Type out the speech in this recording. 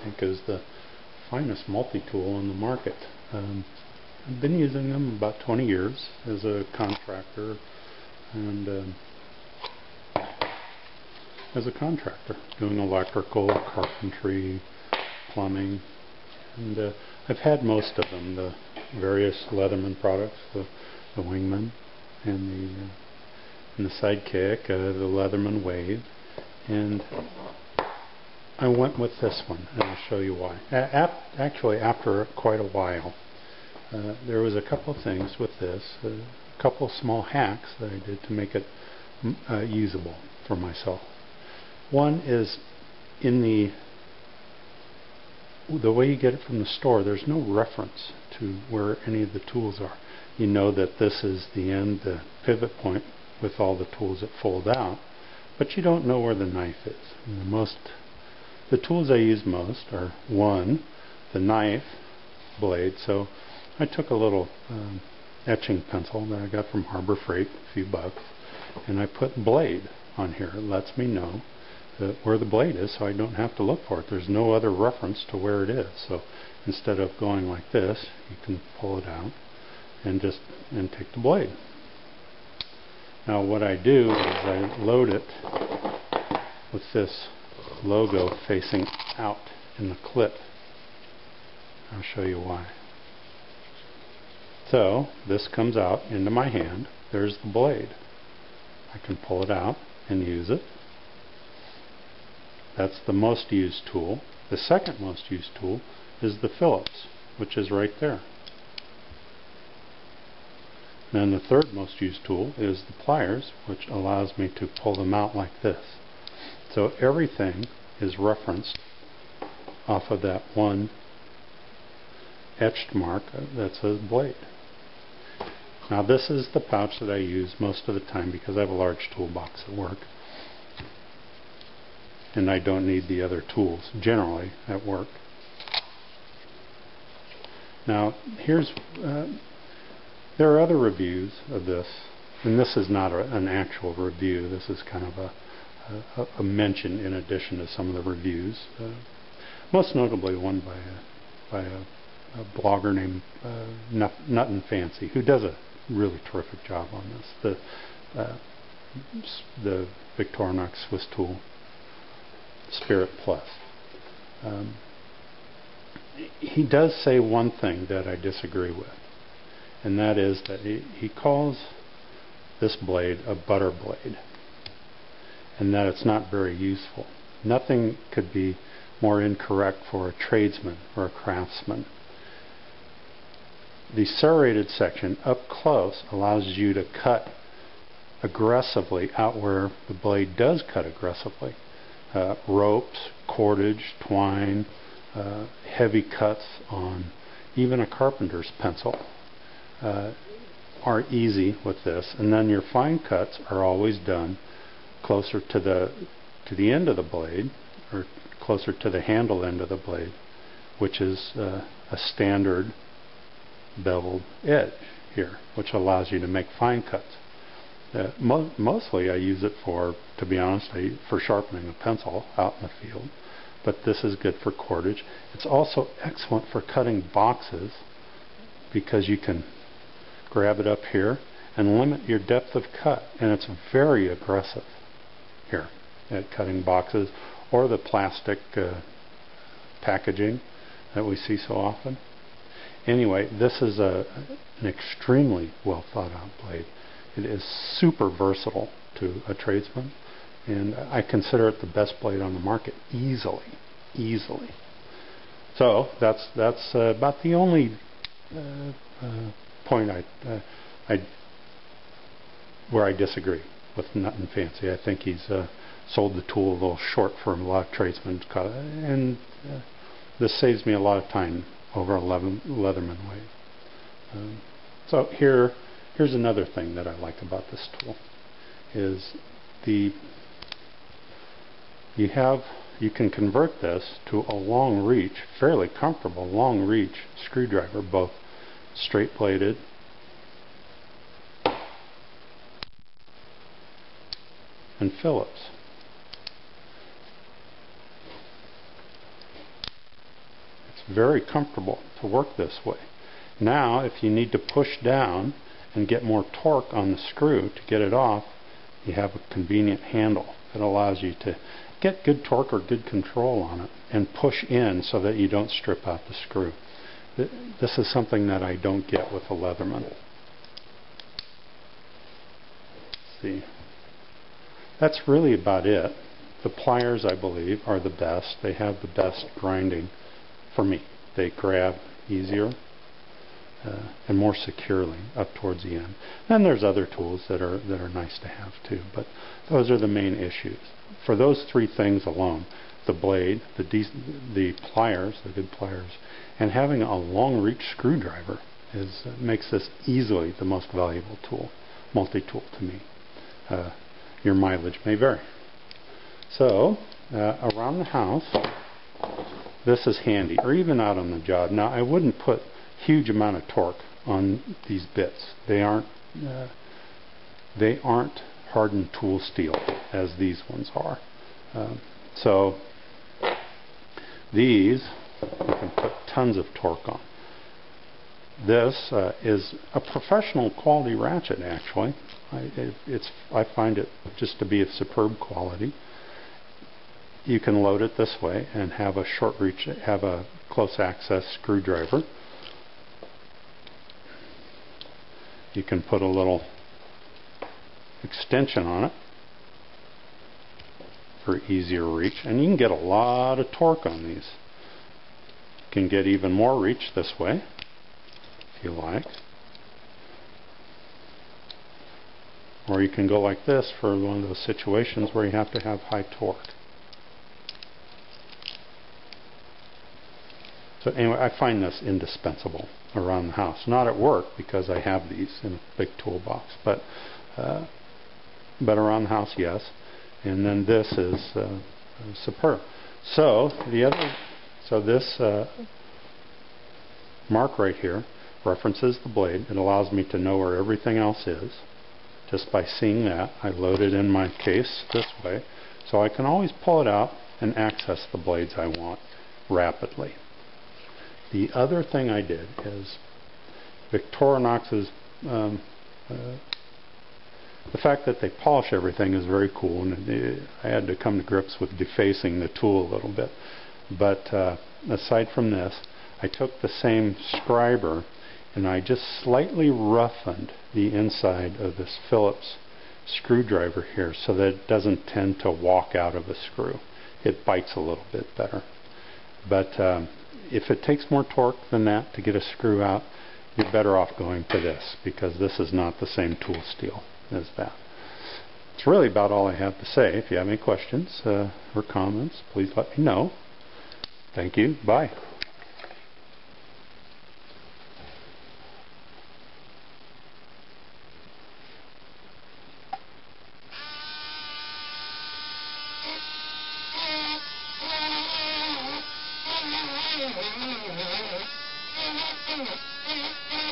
think is the finest multi-tool on the market. I've been using them about 20 years as a contractor and doing electrical, carpentry, plumbing, and I've had most of them, the various Leatherman products, the Wingman and the Sidekick, the Leatherman Wave, and I went with this one, and I'll show you why. Actually, after quite a while, there was a couple things with this, a couple small hacks that I did to make it usable for myself. One is in the way you get it from the store, there's no reference to where any of the tools are. You know that this is the end, the pivot point with all the tools that fold out, but you don't know where the knife is. And the tools I use most are, one, the knife blade. So I took a little etching pencil that I got from Harbor Freight, a few bucks, and I put blade on here. It lets me know where the blade is, so I don't have to look for it. There's no other reference to where it is. So instead of going like this, you can pull it out and take the blade. Now what I do is I load it with this logo facing out in the clip. I'll show you why. So this comes out into my hand. There's the blade. I can pull it out and use it. That's the most used tool. The second most used tool is the Phillips, which is right there. Then the third most used tool is the pliers, which allows me to pull them out like this. So everything is referenced off of that one etched mark that says blade. Now this is the pouch that I use most of the time because I have a large toolbox at work. And I don't need the other tools generally at work. Now there are other reviews of this, and this is not an actual review. This is kind of a mention in addition to some of the reviews. Most notably one by a blogger named Nut and Fancy, who does a really terrific job on this. The Victorinox Swisstool Spirit Plus. He does say one thing that I disagree with, and that is that he calls this blade a butter blade, and that it's not very useful. Nothing could be more incorrect for a tradesman or a craftsman. The serrated section up close allows you to cut aggressively out where the blade does cut aggressively. Ropes, cordage, twine, heavy cuts on even a carpenter's pencil are easy with this, and then your fine cuts are always done closer to the end of the blade, or closer to the handle end of the blade, which is a standard beveled edge here, which allows you to make fine cuts. Mostly I use it to be honest, for sharpening a pencil out in the field, but this is good for cordage. It's also excellent for cutting boxes because you can grab it up here and limit your depth of cut, and it's very aggressive here at cutting boxes or the plastic packaging that we see so often. Anyway, this is an extremely well thought out blade. It is super versatile to a tradesman, and I consider it the best blade on the market easily. So that's about the only point where I disagree with Nut and Fancy. I think he's sold the tool a little short for a lot of tradesmen, and this saves me a lot of time over a Leatherman Wave. So here's another thing that I like about this tool is you can convert this to a long reach, fairly comfortable long reach screwdriver, both straight bladed and Phillips. very comfortable to work this way. Now, if you need to push down and get more torque on the screw to get it off, you have a convenient handle that allows you to get good torque or good control on it and push in so that you don't strip out the screw. This is something that I don't get with a Leatherman. Let's see. That's really about it. The pliers, I believe, are the best. They have the best grinding for me. They grab easier and more securely up towards the end. Then there's other tools that are nice to have too, but those are the main issues. For those three things alone, the blade, the pliers, the good pliers, and having a long reach screwdriver makes this easily the most valuable tool, multi-tool to me. Your mileage may vary. So, around the house, this is handy, or even out on the job. Now, I wouldn't put huge amount of torque on these bits. They aren't hardened tool steel as these ones are. So these you can put tons of torque on. This is a professional quality ratchet, actually. I find it just to be of superb quality. You can load it this way and have a short reach, have a close access screwdriver. You can put a little extension on it for easier reach, and you can get a lot of torque on these. You can get even more reach this way if you like, or you can go like this for one of those situations where you have to have high torque. So anyway, I find this indispensable around the house. Not at work because I have these in a big toolbox, but around the house, yes. And then this is superb. So this mark right here references the blade. It allows me to know where everything else is. Just by seeing that, I load it in my case this way, so I can always pull it out and access the blades I want rapidly. The other thing I did is Victorinox's, the fact that they polish everything is very cool, and I had to come to grips with defacing the tool a little bit. But aside from this, I took the same scriber and I just slightly roughened the inside of this Phillips screwdriver here so that it doesn't tend to walk out of a screw. It bites a little bit better. But if it takes more torque than that to get a screw out, you're better off going to this, because this is not the same tool steel as that. It's really about all I have to say. If you have any questions or comments, please let me know. Thank you. Bye. Mm-hmm.